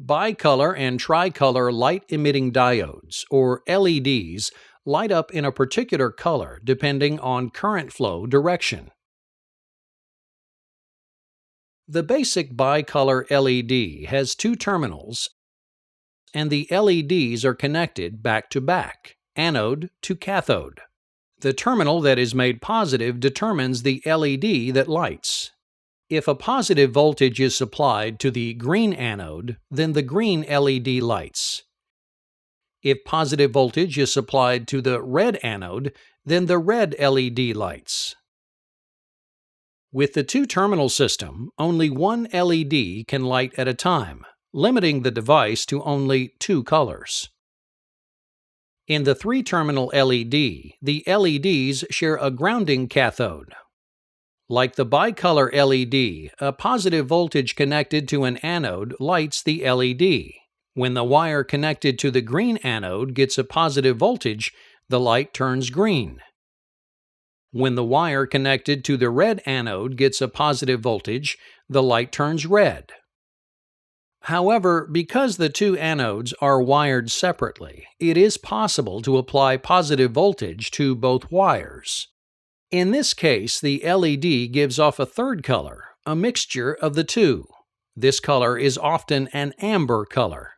Bicolor and tricolor light-emitting diodes, or LEDs, light up in a particular color depending on current flow direction. The basic bicolor LED has two terminals, and the LEDs are connected back to back, anode to cathode. The terminal that is made positive determines the LED that lights. If a positive voltage is supplied to the green anode, then the green LED lights. If positive voltage is supplied to the red anode, then the red LED lights. With the two-terminal system, only one LED can light at a time, limiting the device to only two colors. In the three-terminal LED, the LEDs share a grounding cathode. Like the bicolor LED, a positive voltage connected to an anode lights the LED. When the wire connected to the green anode gets a positive voltage, the light turns green. When the wire connected to the red anode gets a positive voltage, the light turns red. However, because the two anodes are wired separately, it is possible to apply positive voltage to both wires. In this case, the LED gives off a third color, a mixture of the two. This color is often an amber color.